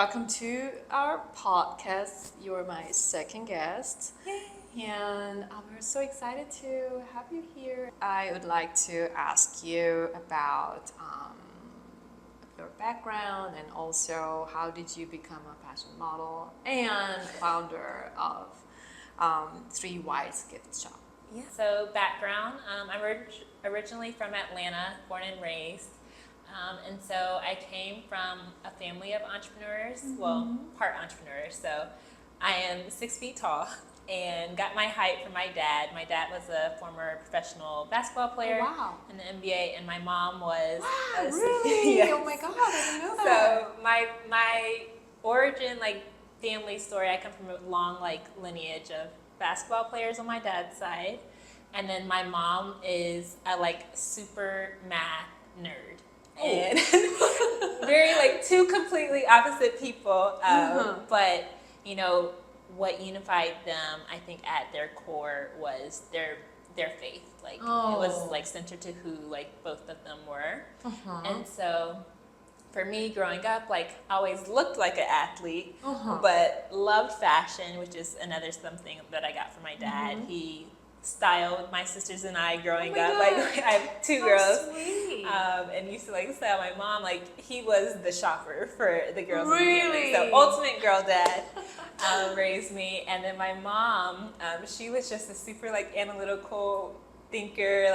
Welcome to our podcast. You're my second guest. Yay. And we're so excited to have you here. I would like to ask you about your background and also how did you become a fashion model and founder of Three Wise Gift Shop. Yeah. So background, I'm originally from Atlanta, born and raised. And so I came from a family of entrepreneurs, well, part entrepreneurs. So I am 6 feet tall and got my height from my dad. My dad was a former professional basketball player in the NBA, and my mom was really? Yes. Oh my God, I didn't know that. So my origin, family story, I come from a long lineage of basketball players on my dad's side, and then my mom is a super math nerd. And very two completely opposite people, but what unified them, I think at their core was their faith. It was centered to who both of them were. And so for me growing up, I always looked like an athlete, but loved fashion, which is another something that I got from my dad. He styled my sisters and I growing up. I have two girls. Sweet. And used to style my mom. He was the shopper for the girls in the Really? family. So ultimate girl dad raised me. And then my mom, she was just a super analytical thinker,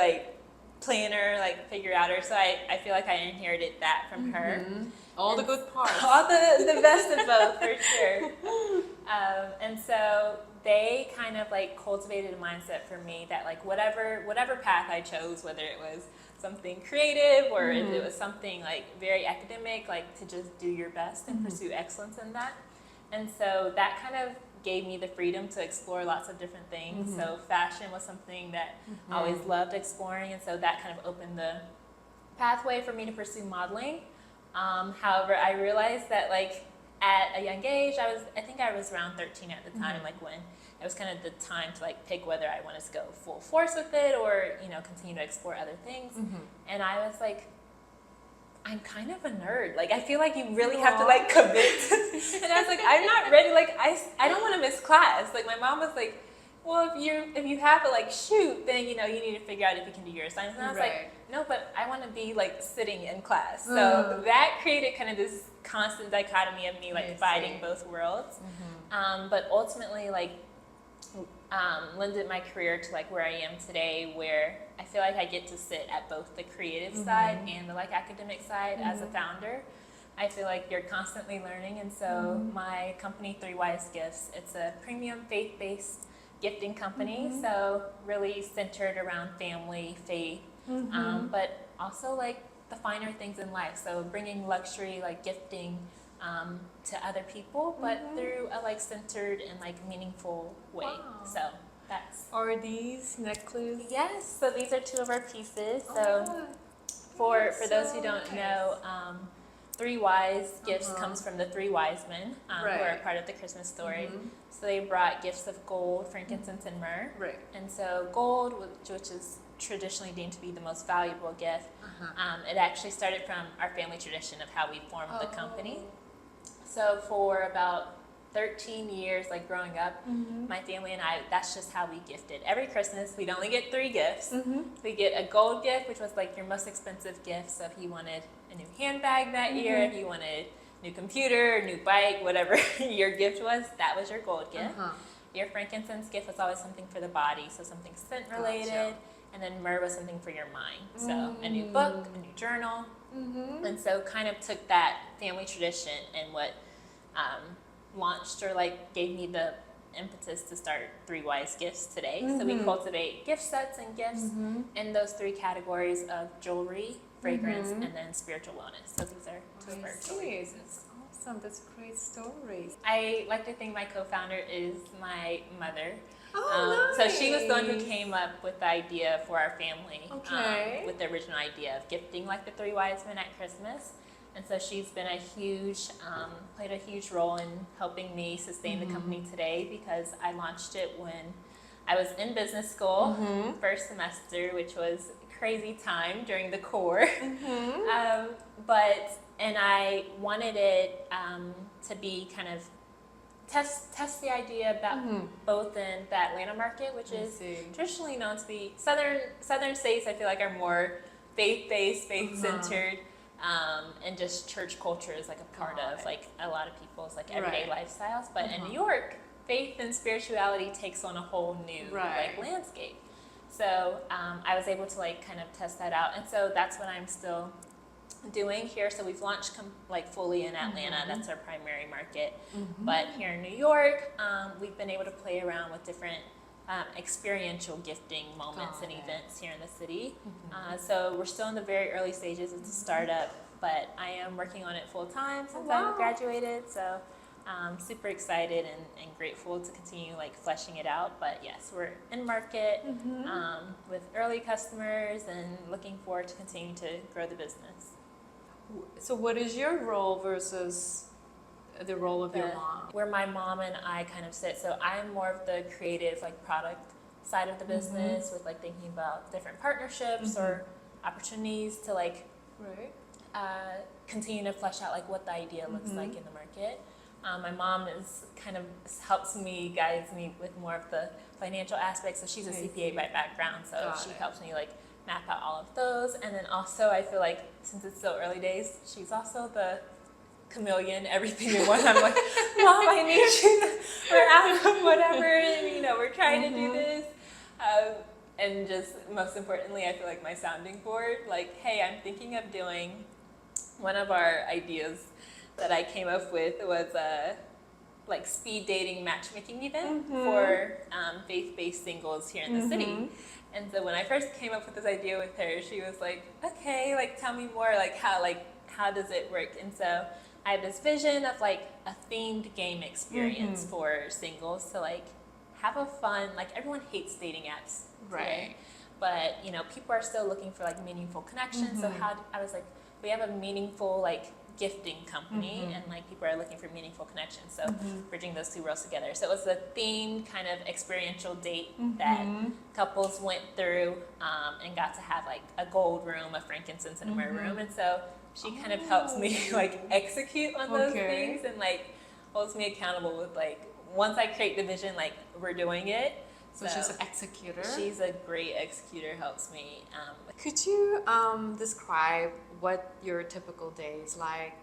planner, figure outer. So I feel like I inherited that from her. All the good parts. All the best of both, for sure. And so they kind of cultivated a mindset for me that whatever path I chose, whether it was something creative or if it was something very academic, to just do your best and pursue excellence in that. And so that kind of gave me the freedom to explore lots of different things. So fashion was something that I always loved exploring, and so that kind of opened the pathway for me to pursue modeling. However, I realized that at a young age, I think I was around 13 at the time, when it was kind of the time to pick whether I wanted to go full force with it or continue to explore other things. And I was I'm kind of a nerd. I feel you really have to commit. And I was I'm not ready. I don't want to miss class. My mom was well, if you have to shoot, then you need to figure out if you can do your assignments. And I was no, but I want to be sitting in class. So that created kind of this constant dichotomy of me fighting both worlds. But ultimately lended my career to where I am today, where I feel I get to sit at both the creative side and the academic side as a founder. I feel you're constantly learning, and so my company, Three Wise Gifts, it's a premium faith-based gifting company, so really centered around family, faith, but also the finer things in life. So bringing luxury, gifting to other people, but through a centered and meaningful way. Wow. So that's. Are these necklaces? Yes. So these are two of our pieces. So for those who don't know, Three Wise Gifts comes from the three wise men who are a part of the Christmas story. So they brought gifts of gold, frankincense, and myrrh. And so gold, which is traditionally deemed to be the most valuable gift, it actually started from our family tradition of how we formed the company. So for about 13 years, growing up, my family and I, that's just how we gifted. Every Christmas, we'd only get 3 gifts. We get a gold gift, which was your most expensive gift. So if you wanted a new handbag that year, if you wanted a new computer, new bike, whatever your gift was, that was your gold gift. Your frankincense gift was always something for the body, so something scent related. Gotcha. And then myrrh was something for your mind. So a new book, a new journal. And so kind of took that family tradition and what launched or gave me the impetus to start Three Wise Gifts today. So we cultivate gift sets and gifts in those 3 categories of jewelry, fragrance, and then spiritual wellness. So these are 2 of our jewelry. That's awesome. That's a great story. I like to think my co-founder is my mother. Nice. So she was the one who came up with the idea for our family, Okay. with the original idea of gifting the 3 wise men at Christmas. And so she's been played a huge role in helping me sustain the company today, because I launched it when I was in business school, first semester, which was a crazy time during the core. And I wanted it to be kind of test the idea about both in the Atlanta market, which is traditionally known to be southern states. I feel like are more faith-based, faith-centered, and just church culture is like a part of like a lot of people's like everyday lifestyles. But in New York, faith and spirituality takes on a whole new like landscape. So I was able to like kind of test that out, and so that's what I'm still doing here. So we've launched like fully in Atlanta. That's our primary market. But here in New York, we've been able to play around with different experiential gifting moments and events here in the city. So we're still in the very early stages. It's a startup, but I am working on it full time since I graduated. So super excited and grateful to continue like fleshing it out. But yes, we're in market with early customers and looking forward to continuing to grow the business. So what is your role versus the role of your mom? Where my mom and I kind of sit. So I'm more of the creative, like product side of the business with like thinking about different partnerships or opportunities to like continue to flesh out like what the idea looks like in the market. My mom is kind of guides me with more of the financial aspects. So she's a CPA by background, so she helps me like map out all of those. And then also I feel like since it's still early days, she's also the chameleon, everything in one. I'm like, Mom, I need you. We're out of whatever, and, you know, we're trying to do this. And just most importantly, I feel like my sounding board, like, hey, I'm thinking of doing one of our ideas that I came up with was a like speed dating matchmaking event for faith-based singles here in the city. And so when I first came up with this idea with her, she was like, okay, like tell me more, like how does it work? And so I had this vision of like a themed game experience for singles to like have a fun, like everyone hates dating apps today, but you know, people are still looking for like meaningful connections. So I was like, we have a meaningful like gifting company and like people are looking for meaningful connections, so bridging those two worlds together. So it was a themed kind of experiential date that couples went through and got to have like a gold room, a frankincense, and a myrrh room. And so she kind of helps me like execute on those things and like holds me accountable with like once I create the vision, like we're doing it. So she's an executor. She's a great executor, helps me. Could you describe what your typical day is like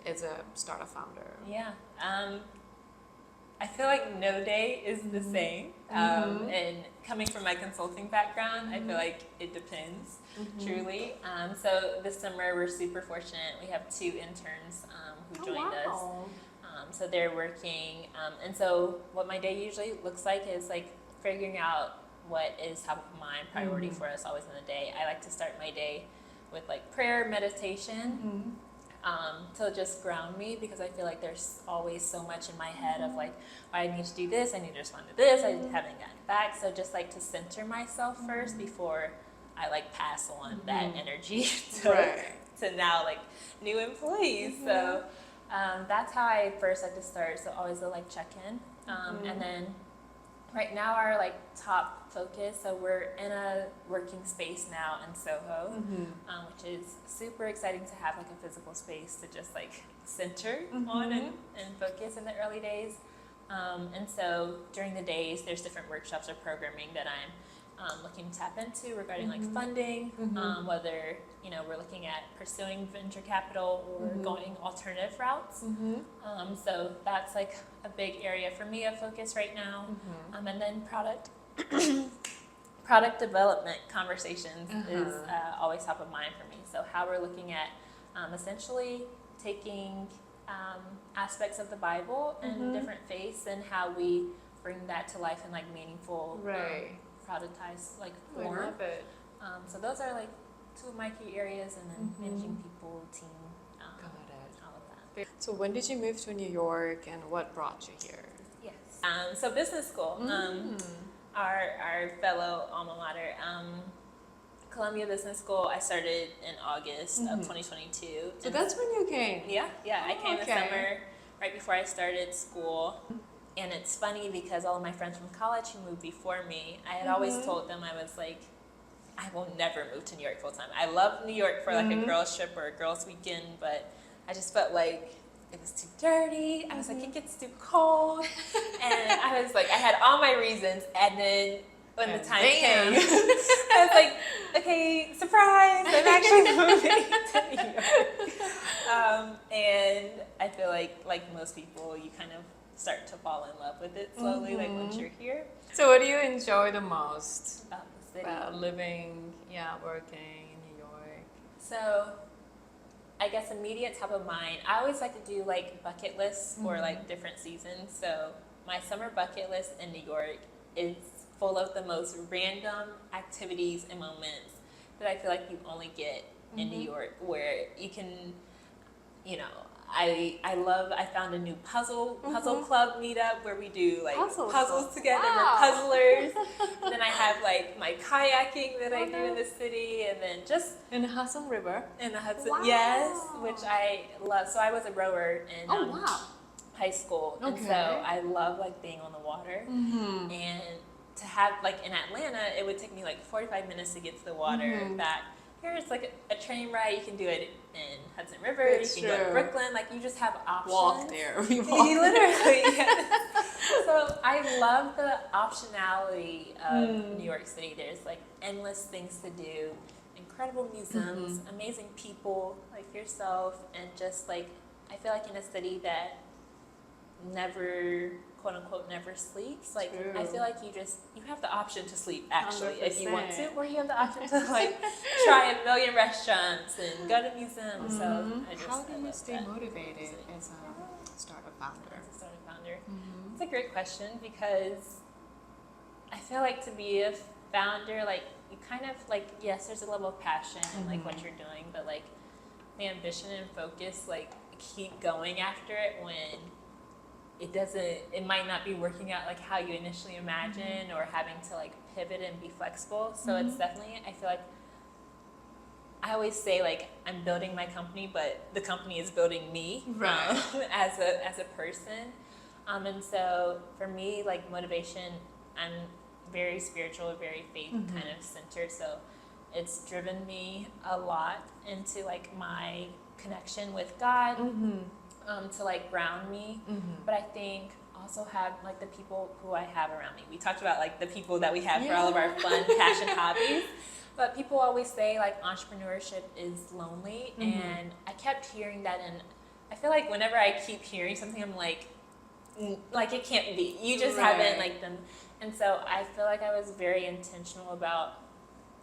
as a startup founder? Yeah. I feel like no day is the same. And coming from my consulting background, I feel like it depends, truly. So this summer, we're super fortunate. We have 2 interns who joined us. So they're working. And so what my day usually looks like is like figuring out what is top of mind priority for us always in the day. I like to start my day with like prayer, meditation, to just ground me, because I feel like there's always so much in my head of like, oh, I need to do this, I need to respond to this, I haven't gotten back. So just like to center myself first before I like pass on that energy to now like new employees. So that's how I first like to start. So always a like check-in. And then right now our like top focus, so we're in a working space now in Soho, which is super exciting to have like a physical space to just like center on and focus in the early days. And so during the days, there's different workshops or programming that I'm looking to tap into regarding like funding, whether, you know, we're looking at pursuing venture capital or going alternative routes. So that's like a big area for me of focus right now. And then product development conversations is always top of mind for me. So how we're looking at essentially taking aspects of the Bible and different faiths and how we bring that to life in like meaningful productized like form. I love it. So those are like 2 of my key areas, and then managing people, team, Got it. all of that. So when did you move to New York and what brought you here? Yes. So business school, our fellow alma mater, Columbia Business School, I started in August of 2022. So that's when you came? Yeah. I came this summer right before I started school. And it's funny because all of my friends from college who moved before me, I had always told them, I was like, I will never move to New York full time. I love New York for like a girls trip or a girls weekend, but I just felt like it was too dirty. I was like, it gets too cold. And I was like, I had all my reasons. And then when the time came, I was like, okay, surprise, I'm actually moving to New York. And I feel like most people, you kind of start to fall in love with it slowly, like once you're here. So what do you enjoy the most About the city. about living, working in New York? So I guess immediate top of mind, I always like to do like bucket lists for like different seasons. So my summer bucket list in New York is full of the most random activities and moments that I feel like you only get in New York, where you can, I found a new puzzle club meetup where we do like puzzles together. Wow. We're puzzlers. And then I have like my kayaking that I do in the city, and then just In the Hudson River? in the Hudson, Wow. yes, which I love. So I was a rower in high school, and so I love like being on the water. And to have like in Atlanta, it would take me like 45 minutes to get to the water. Back here, it's like a train ride. You can do it in Hudson River. It's you can go to Brooklyn. Like you just have options. Walk there. We walk You literally. Yes. So I love the optionality of New York City. There's like endless things to do, incredible museums, amazing people like yourself, and just like I feel like in a city that never, quote unquote, never sleeps. Like I feel like you have the option to sleep actually 100%. If you want to, or you have the option to like try a million restaurants and go to museums. So how do you stay motivated as a startup founder? It's a great question, because I feel like to be a founder, like you kind of like, yes, there's a level of passion in like what you're doing, but like the ambition and focus, like keep going after it when it might not be working out like how you initially imagined, or having to like pivot and be flexible. So it's definitely, I feel like I always say like I'm building my company, but the company is building me as a person. And so for me, like motivation, I'm very spiritual, very faith kind of centered. So it's driven me a lot into like my connection with God, to like ground me. But I think also have like the people who I have around me. We talked about like the people that we have for all of our fun, passion hobbies. But people always say like entrepreneurship is lonely, and I kept hearing that, and I feel like whenever I keep hearing something, I'm like it can't be. You just haven't like them. And so I feel like I was very intentional about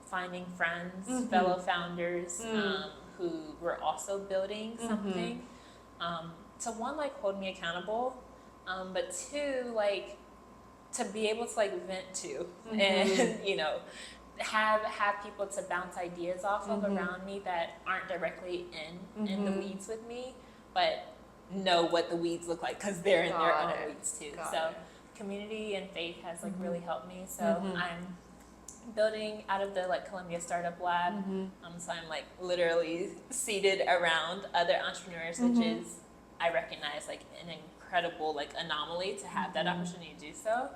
finding friends, fellow founders, who were also building something. To one, like hold me accountable, but two, like to be able to like vent to, and have people to bounce ideas off of around me that aren't directly in the weeds with me, but know what the weeds look like because they're in their own weeds too. So community and faith has like really helped me. So I'm building out of the like Columbia Startup Lab. So I'm like literally seated around other entrepreneurs, which is, I recognize like an incredible like anomaly to have that opportunity to do so.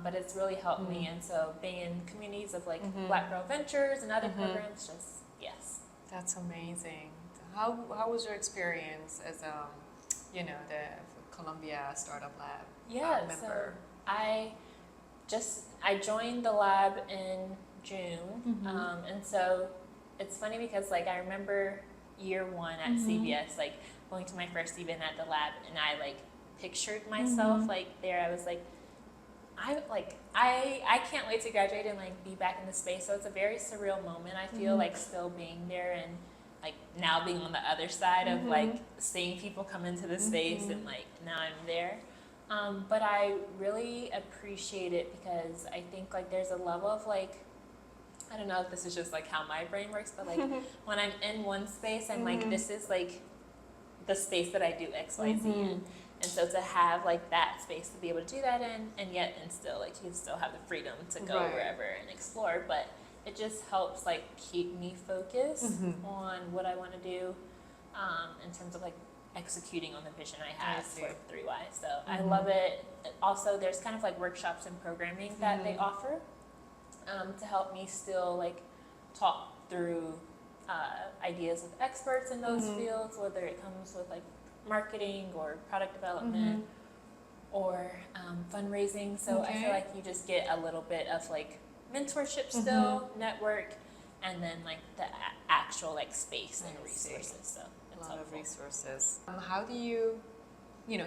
But it's really helped me. And so being in communities of like Black Girl Ventures and other programs, just yes. That's amazing. How was your experience as the Columbia Startup Lab member? So I joined the lab in June, and so it's funny because like I remember year one at CBS, like going to my first event at the lab, and I like pictured myself like there. I was like, I can't wait to graduate and like be back in the space. So it's a very surreal moment. I feel like still being there, and like now being on the other side of like seeing people come into the space, and like now I'm there. But I really appreciate it because I think like there's a level of like, I don't know if this is just like how my brain works, but like when I'm in one space, I'm like, this is like the space that I do X, Y, Z in. And so to have like that space to be able to do that in, and yet and still like you still have the freedom to go wherever and explore, but it just helps like keep me focused on what I want to do, in terms of like executing on the vision I have for 3Y. So I love it. Also, there's kind of like workshops and programming that they offer, to help me still like talk through ideas with experts in those fields, whether it comes with like marketing or product development or fundraising. So I feel like you just get a little bit of like mentorship still, network, and then like the actual like space and resources. So it's a lot helpful. of resources. How do you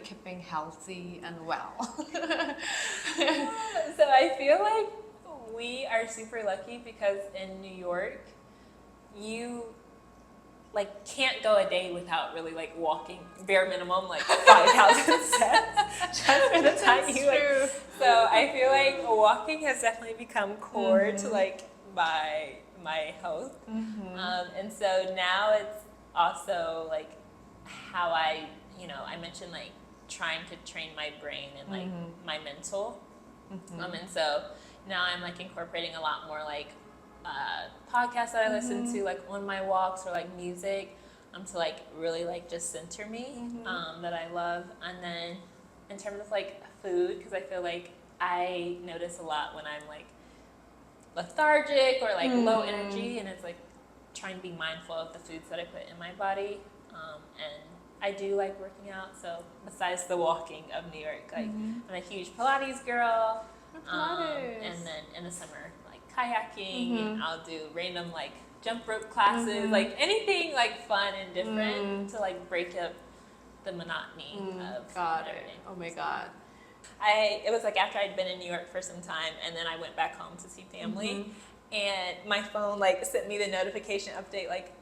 keeping healthy and well? So I feel like we are super lucky because in New York, you like can't go a day without really like walking bare minimum like 5,000 steps just for the time you like. So I feel like walking has definitely become core to like my health, and so now it's also like how I mentioned like trying to train my brain and like my mental, and so now I'm like incorporating a lot more like podcasts that I listen to like on my walks or like music to like really like just center me, that I love. And then in terms of like food, because I feel like I notice a lot when I'm like lethargic or like low energy, and it's like trying to be mindful of the foods that I put in my body, and I do like working out. So besides the walking of New York, like I'm a huge Pilates girl, and then in the summer like kayaking, and I'll do random like jump rope classes, like anything like fun and different to like break up the monotony of everything. Oh my God. It was like after I'd been in New York for some time, and then I went back home to see family, and my phone like sent me the notification update like,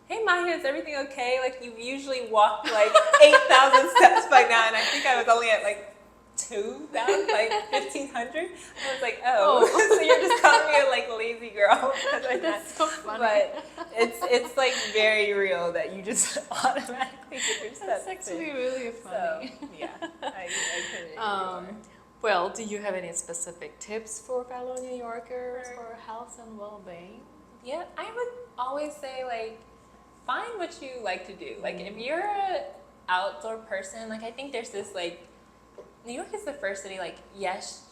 hey Maya, is everything okay? Like you usually walk like 8,000 steps by now, and I think I was only at like 2,000, like 1,500. I was like, oh. So you're just calling me a like lazy girl because I'm not. So funny. But it's like very real that you just automatically get your steps. That's actually really funny. So yeah, I couldn't agree more. Well, do you have any specific tips for fellow New Yorkers for health and well-being? Yeah, I would always say like find what you like to do. Like if you're an outdoor person, like I think there's this like New York is the first city, like, yes,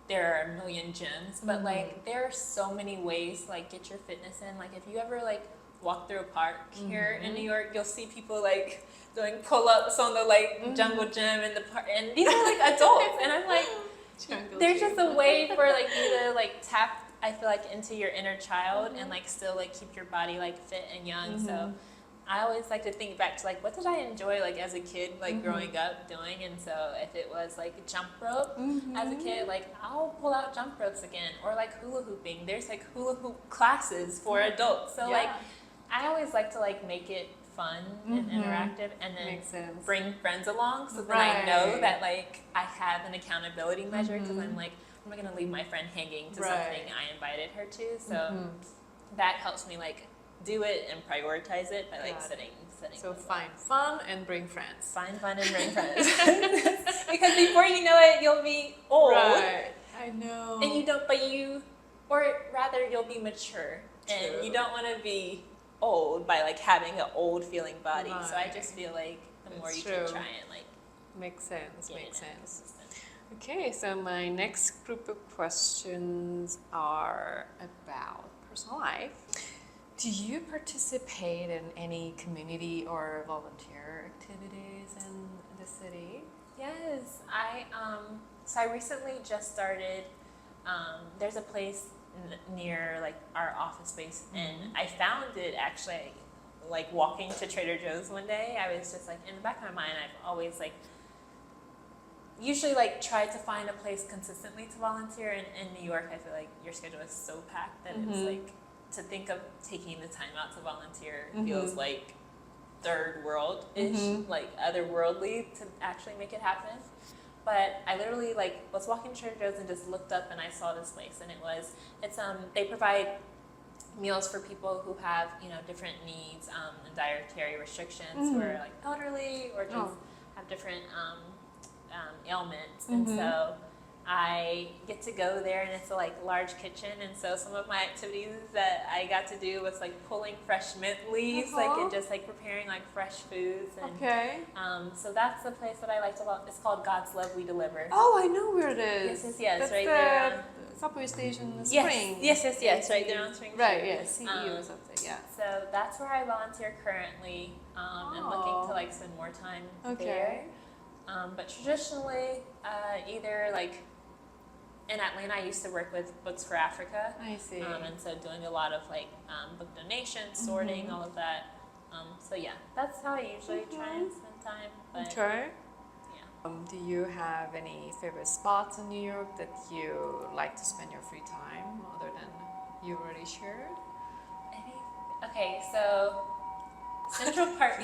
there are a million gyms, but like there are so many ways to like get your fitness in. Like if you ever like walk through a park here in New York, you'll see people like doing pull-ups on the like jungle gym in the park, and these are like adults, and I'm like, there's just a way for like you to like tap, I feel like, into your inner child and like still like keep your body like fit and young. So I always like to think back to like what did I enjoy like as a kid, like growing up doing, and so if it was like jump rope as a kid, like I'll pull out jump ropes again, or like hula hooping. There's like hula hoop classes for adults, so like I always like to like make it fun and interactive, and then bring friends along, so that I know that like I have an accountability measure, because I'm like, I'm not gonna leave my friend hanging to something I invited her to, so that helps me like do it and prioritize it by like setting. So find fun and bring friends. Find fun and bring friends. Because before you know it, you'll be old. Right. I know. And you don't, or rather you'll be mature. And you don't want to be old by like having an old feeling body. So I just feel like the more you can try and like. Makes sense. Okay, so my next group of questions are about personal life. Do you participate in any community or volunteer activities in the city? Yes, so I recently just started, there's a place near like our office space, and I found it actually like walking to Trader Joe's one day. I was just like, in the back of my mind, I've always like usually like tried to find a place consistently to volunteer, and in New York I feel like your schedule is so packed that it's like, to think of taking the time out to volunteer feels like third world-ish, like otherworldly to actually make it happen. But I literally like was walking to Trader Joe's and just looked up and I saw this place, and they provide meals for people who have, different needs and dietary restrictions, who are like elderly or just have different ailments, and so I get to go there, and it's a like large kitchen, and so some of my activities that I got to do was like pulling fresh mint leaves, like, and just like preparing like fresh foods. And, so that's the place that I like to love. It's called God's Love We Deliver. Oh, I know where it is. Yes, that's right there. Subway station, Yes, right there on Spring Street. Right, yes, CEO or something. Yeah. So that's where I volunteer currently, and looking to like spend more time there. But traditionally, either like in Atlanta, I used to work with Books for Africa. I see. And so doing a lot of like book donations, sorting, all of that. So yeah, that's how I usually try and spend time. But, okay. Yeah. Do you have any favorite spots in New York that you like to spend your free time, other than you already shared? Okay, so Central Park.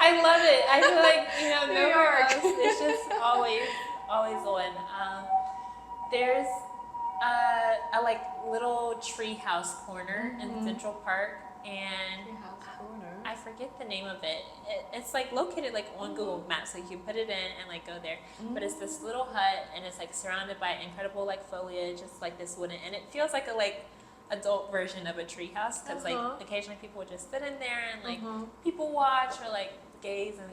I love it. I feel like, New nowhere York. else. It's just always on. There's a like little treehouse corner in Central Park, and I forget the name of it. It's like located like on Google Maps, so you can put it in and like go there. But it's this little hut, and it's like surrounded by incredible like foliage. It's like this wooden, and it feels like a like adult version of a treehouse, because like occasionally people would just sit in there and like people watch or like gaze and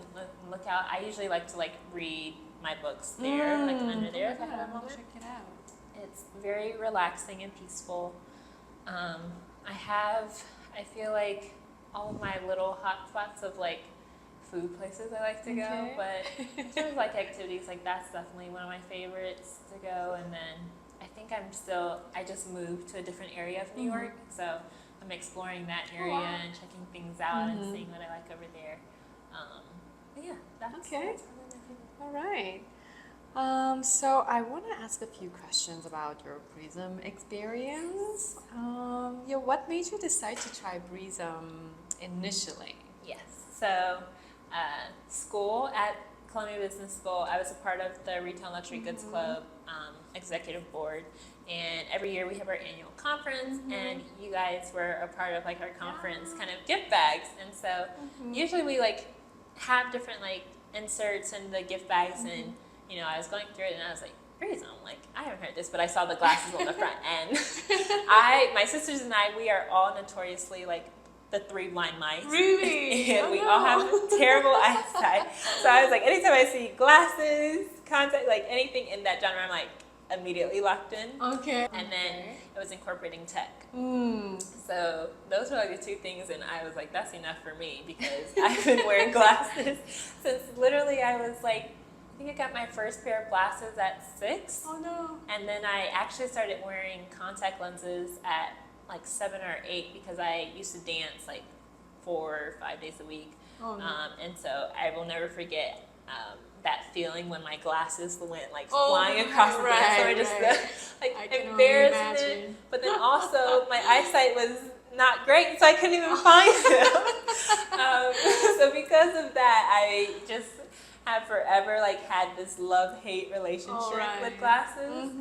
look out. I usually like to like read my books there, like under there if I have a moment. Check it out. It's very relaxing and peaceful. I feel like all of my little hot spots of like food places I like to go, but in terms of like activities, like that's definitely one of my favorites to go. And then I think I just moved to a different area of New York, so I'm exploring that area and checking things out and seeing what I like over there. But yeah, that's probably my favorite. All right. So I want to ask a few questions about your Breezm experience. What made you decide to try Breezm initially? Yes. So, school at Columbia Business School, I was a part of the Retail and Luxury Goods Club executive board, and every year we have our annual conference, and you guys were a part of like our conference kind of gift bags, and so usually we like have different like inserts in the gift bags, and I was going through it and I was like, Breezm, like I haven't heard this, but I saw the glasses on the front, and my sisters and I, we are all notoriously like the 3 blind mice. Really? And we all have terrible eyesight. So I was like, anytime I see glasses, contact, like anything in that genre, I'm like immediately locked in. Okay. And then it was incorporating tech. So those were like the 2 things, and I was like, that's enough for me, because I've been wearing glasses since literally I was like, I think I got my first pair of glasses at 6. Oh no. And then I actually started wearing contact lenses at like 7 or 8, because I used to dance like 4 or 5 days a week. Oh, no. And so I will never forget that feeling when my glasses went like flying across the dance floor, just the like embarrassment. But then also my eyesight was not great, so I couldn't even find them. So because of that, I just have forever like had this love-hate relationship with glasses.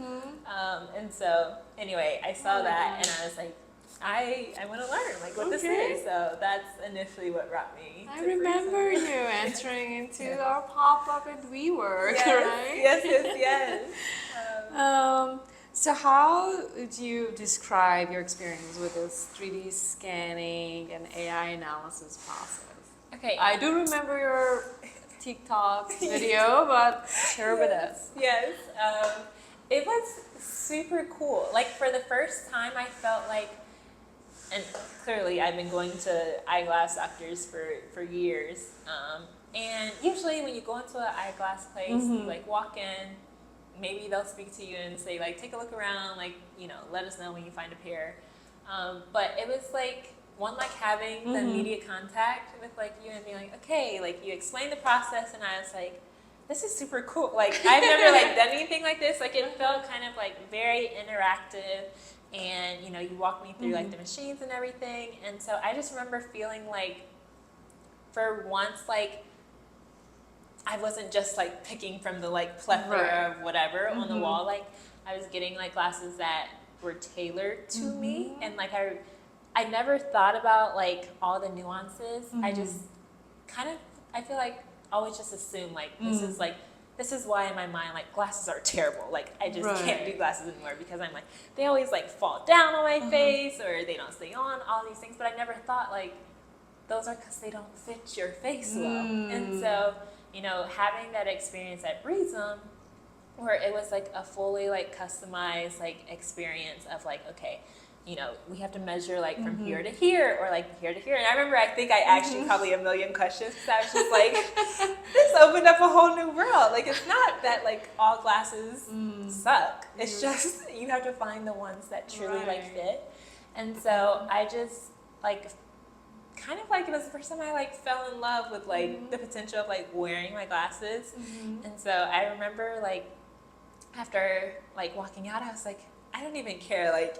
And so anyway, I saw that and I was like, I want to learn like what this is. So that's initially what brought me. I remember you entering into our pop-up at WeWork, right? Yes. So how would you describe your experience with this 3D scanning and AI analysis process? Okay. I do remember your TikTok video, but share with us. Yes. It was super cool. Like for the first time, I felt like, and clearly I've been going to eyeglass doctors for years. And usually when you go into an eyeglass place, you like walk in, maybe they'll speak to you and say like, take a look around, like, let us know when you find a pair. But it was like, one, like having the immediate contact with like you and being like, okay, like you explained the process, and I was like, this is super cool. Like I've never like done anything like this. Like it felt kind of like very interactive, and you walk me through like the machines and everything. And so I just remember feeling like, for once, like I wasn't just like picking from the like plethora of whatever on the wall. Like I was getting like glasses that were tailored to me, and like I never thought about like all the nuances. I just I feel like always just assume like this is why in my mind like glasses are terrible. Like I just can't do glasses anymore, because I'm like, they always like fall down on my face, or they don't stay on, all these things. But I never thought like those are because they don't fit your face well. And so having that experience at Breezm, where it was like a fully like customized like experience of like, okay, you know, we have to measure like from here to here or like here to here. And I remember, I think I asked you probably a million questions because I was just like, this opened up a whole new world. Like, it's not that like all glasses suck. It's just you have to find the ones that truly like fit. And so I just like kind of like it was the first time I like fell in love with like the potential of like wearing my glasses. And so I remember like after like walking out, I was like, I don't even care like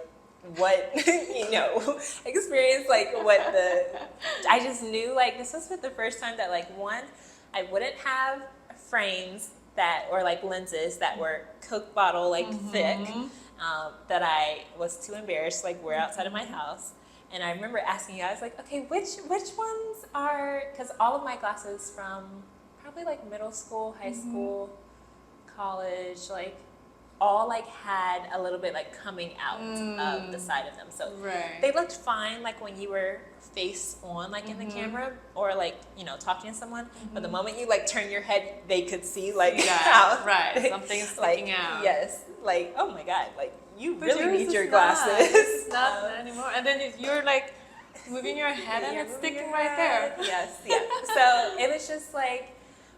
what you know experience like I just knew like this was the first time that like one, I wouldn't have frames that or like lenses that were Coke bottle like thick that I was too embarrassed to like wear outside of my house. And I remember asking you, I was like, okay, which ones are, because all of my glasses from probably like middle school, high school, college, like all like had a little bit like coming out of the side of them. So they looked fine like when you were face on like in the camera or like, you know, talking to someone. But the moment you like turn your head, they could see like how something's sticking out. Yes, like, oh my God, like you really need your glasses. It's not anymore. And then you're like moving your head and it's sticking right there. Yes, yeah. So it was just like,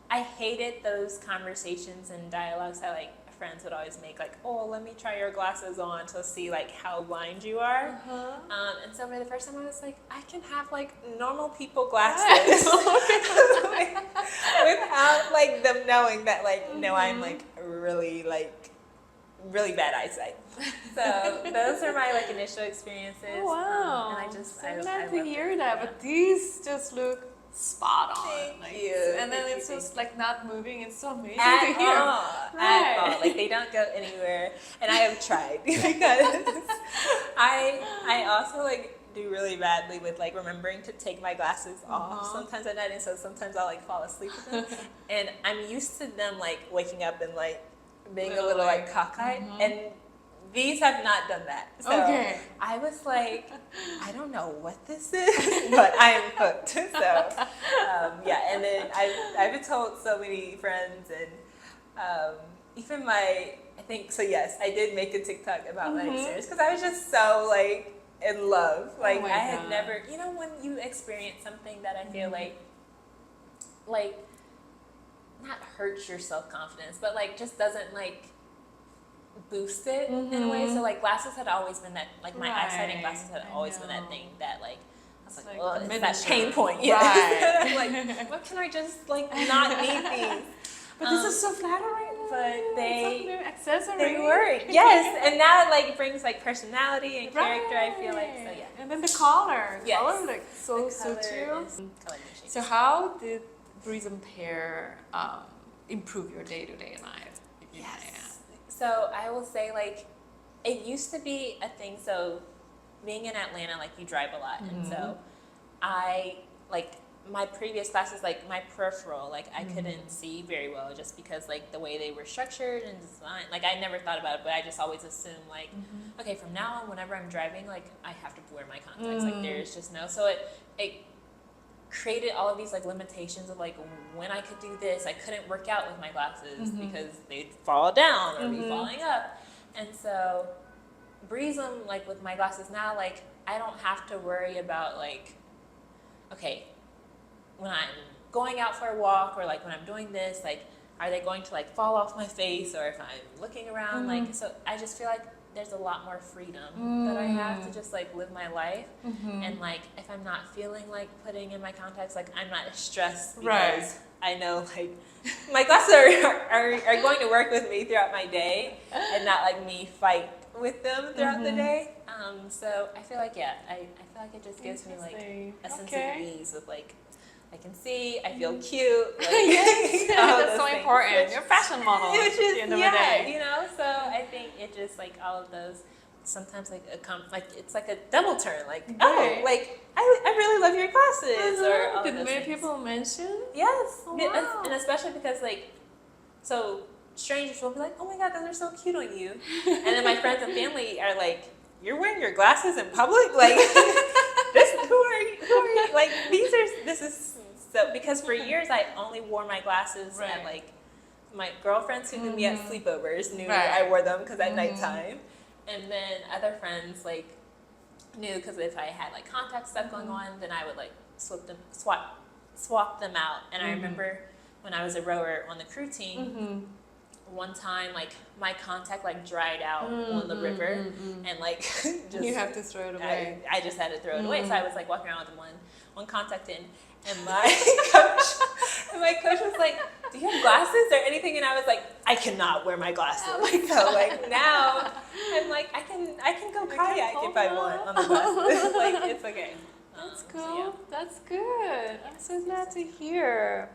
I hated those conversations and dialogues that like friends would always make, like, oh, let me try your glasses on to see like how blind you are. And so for the first time I was like, I can have like normal people glasses without like them knowing that like no, I'm like really bad eyesight. So those are my like initial experiences. Oh, wow. And I just so glad to hear that. But these just look spot on. Thank you. And then it's just like not moving. It's so amazing at to hear. At all. Like they don't go anywhere. And I have tried because I also like do really badly with like remembering to take my glasses off sometimes at night, and so sometimes I'll like fall asleep with them. And I'm used to them like waking up and like being a little like cockeyed, and these have not done that. So I was like, I don't know what this is, but I'm hooked. So yeah, and then I've told so many friends, and even I think so. Yes, I did make a TikTok about my experience because I was just so like in love. Like I had never, you know, when you experience something that I feel like not hurts your self-confidence, but like just doesn't like boost it in a way. So like glasses had always been that, like my eyesight and glasses had always been that thing that like I was like, well, it's that pain point. I'm like, what can I just like not need these? But this is so flattering. But they accessory. They were, yes, and now it like brings like personality and character. I feel like so yeah. And then the color, yes, like so suits you. So how did Breezm pair improve your day-to-day life? Yes. So I will say like it used to be a thing. So being in Atlanta, like you drive a lot, and so I like my previous classes, like my peripheral, like I couldn't see very well just because like the way they were structured and designed. Like I never thought about it, but I just always assumed like, okay, from now on, whenever I'm driving, like I have to wear my contacts. Like there's just no. So it created all of these like limitations of like when I could do this. I couldn't work out with my glasses because they'd fall down or be falling up. And so Breezm, like with my glasses now, like I don't have to worry about like, okay, when I'm going out for a walk or like when I'm doing this, like are they going to like fall off my face, or if I'm looking around, like, so I just feel like there's a lot more freedom that I have to just like live my life. And like if I'm not feeling like putting in my contacts, like I'm not stressed because I know like my glasses are going to work with me throughout my day and not like me fight with them throughout the day. So I feel like I feel like it just gives me like a sense of ease with like I can see, I feel cute. Like, that's so important. You're a fashion model at the end of the day. You know, so I think it just like all of those sometimes like it's like a double turn. Like oh, like I really love your glasses. Or all did those many things. people mention? Yes, wow. And especially because like so strangers will be like, oh my God, those are so cute on you. And then my friends and family are like, you're wearing your glasses in public, like who are you? Like this is so, because for years I only wore my glasses at like my girlfriends who knew me at sleepovers knew I wore them because at nighttime, and then other friends like knew, because if I had like contact stuff going on, then I would like swap them out. And I remember when I was a rower on the crew team, one time like my contact like dried out on the river, and like just you have to throw it away. I just had to throw it away. So I was like walking around with one contact in, and my coach was like, "Do you have glasses or anything?" And I was like, "I cannot wear my glasses." So like now I'm like, I can go kayak if I want on the glasses. Like it's okay. That's cool. So, yeah. That's good. I'm so glad to hear.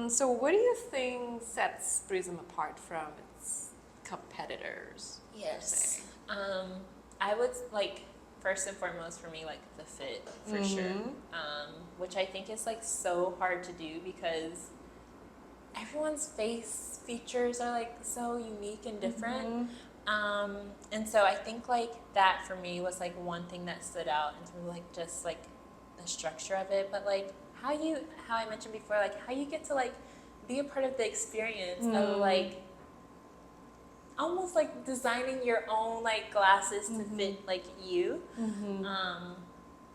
So what do you think sets Breezm apart from its competitors? Yes. I would like, first and foremost for me, like the fit for sure. Which I think is like so hard to do because everyone's face features are like so unique and different. And so I think like that for me was like one thing that stood out in terms of like just like the structure of it, but like how I mentioned before, like how you get to like be a part of the experience of like almost like designing your own like glasses to fit like you.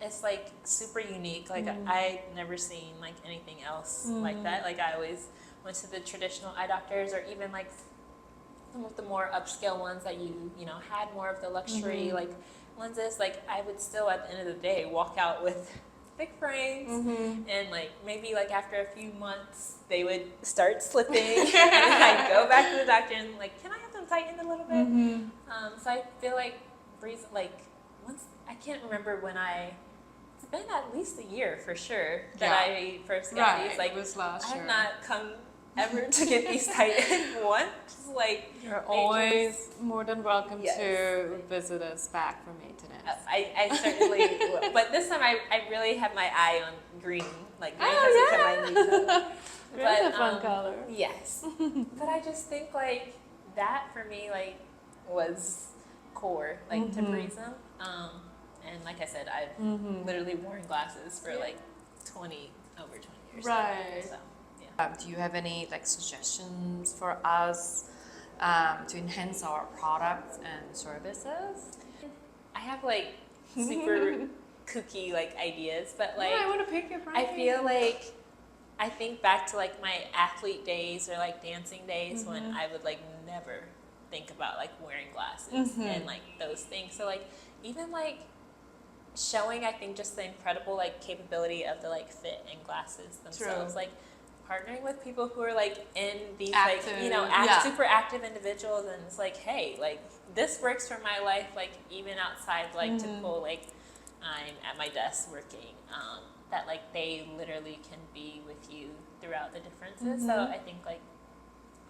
It's like super unique. Like I'd never seen like anything else like that. Like I always went to the traditional eye doctors, or even like some of the more upscale ones that you know had more of the luxury like lenses. Like I would still at the end of the day walk out with thick frames, and like maybe like after a few months they would start slipping, and then I'd go back to the doctor and like, can I have them tightened a little bit? So I feel like Breezm, like once, I can't remember when it's been at least a year for sure that I first got these. Like it was last I year. have not come ever to get these tightened once. Like you're always more than welcome to visit us back for maintenance. I certainly will. But this time I really have my eye on green. Like green has become my new color. Green's a fun color. Yes. But I just think like that for me like was core like to Breezm. And like I said, I've literally worn glasses for like over 20 years. Right. So, do you have any like suggestions for us to enhance our products and services? I have like super kooky like ideas, but like I want to pick your brain. I feel like I think back to like my athlete days or like dancing days when I would like never think about like wearing glasses and like those things. So like even like showing, I think, just the incredible like capability of the like fit and glasses themselves. Like partnering with people who are like in these active, like, you know, super active individuals, and it's like, hey, like this works for my life, like even outside like typical like I'm at my desk working, that like they literally can be with you throughout the differences. So I think like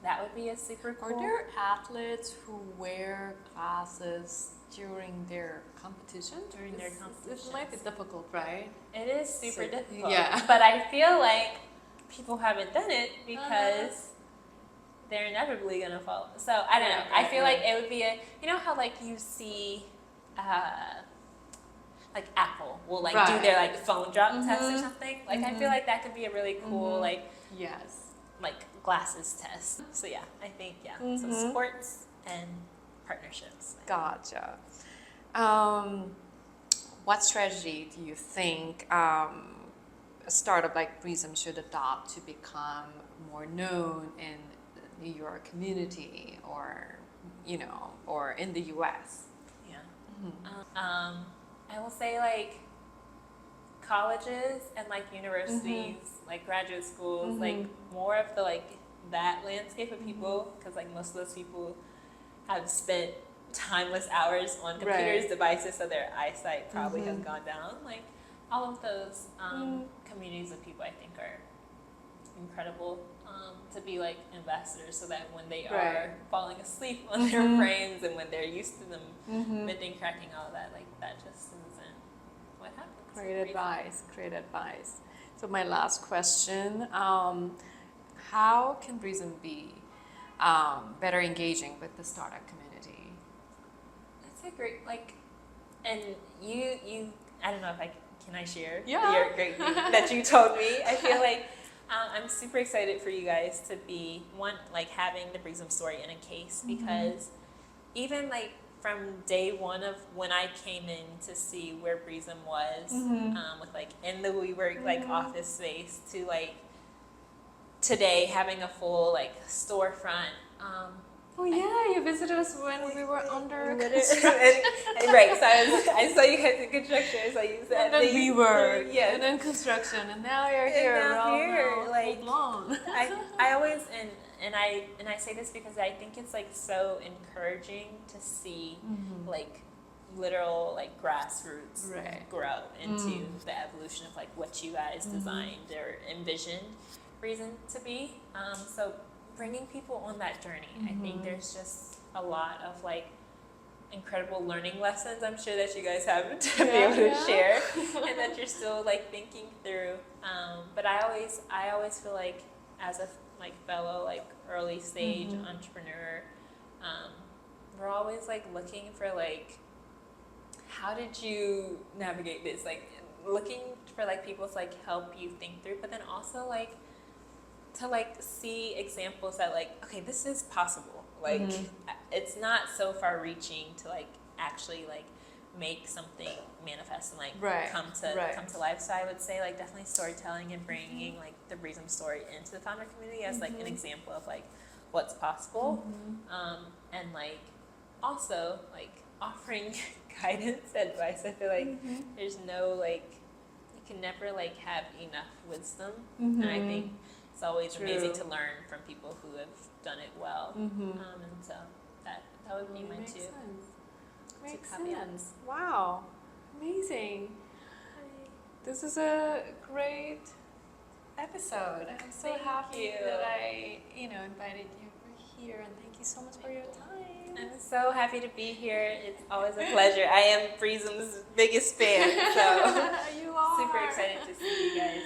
that would be a super cool. Are there athletes who wear glasses during their competition? It might be difficult, right? It is super difficult. Yeah. But I feel like people haven't done it because they're inevitably going to fall. So I don't know. I feel like it would be you know how like you see like Apple will like do their like phone drop test or something. Like I feel like that could be a really cool like like glasses test. So yeah, I think so sports and partnerships. Gotcha. What strategy do you think a startup like Breezm should adopt to become more known in the New York community, or or in the US? I will say like colleges and like universities, like graduate schools, like more of the like that landscape of people, because like most of those people have spent timeless hours on computers, devices, so their eyesight probably has gone down. Like all of those communities of people, I think, are incredible to be like ambassadors, so that when they are falling asleep on their frames and when they're used to them bending, cracking, all of that, like that just isn't what happens. Great advice. So my last question, how can Breezm be better engaging with the startup community? That's a great, like, and you I don't know if can I share your great thing that you told me? I feel like I'm super excited for you guys to be like having the Breezm story in a case, because even like from day one of when I came in to see where Breezm was, with like in the WeWork like office space, to like today having a full like storefront. Oh yeah, you visited us when we were under construction. Right, so I saw you guys in construction. I saw you said and then we were, yes, and then construction, and now you're here. Now like blown. I always and I say this because I think it's like so encouraging to see like literal like grassroots grow into the evolution of like what you guys designed or envisioned Breezm to be. So bringing people on that journey, I think there's just a lot of like incredible learning lessons I'm sure that you guys have to be able to share, and that you're still like thinking through. But I always feel like as a like fellow like early stage entrepreneur, we're always like looking for like, how did you navigate this? Like looking for like people to like help you think through, but then also like to like see examples that like, okay, this is possible. Like it's not so far reaching to like actually like make something manifest and like come to life. So I would say like definitely storytelling and bringing like the Breezm story into the founder community as like an example of like what's possible, and like also like offering guidance, advice. I feel like there's no like, you can never like have enough wisdom, and I think it's always amazing to learn from people who have done it well. And so that would be my two. Makes sense. Wow, amazing. This is a great episode. I'm so happy that I, invited you over here, and thank you so much for your time. I'm so happy to be here. It's always a pleasure. I am Breezm's biggest fan, so you are. Super excited to see you guys.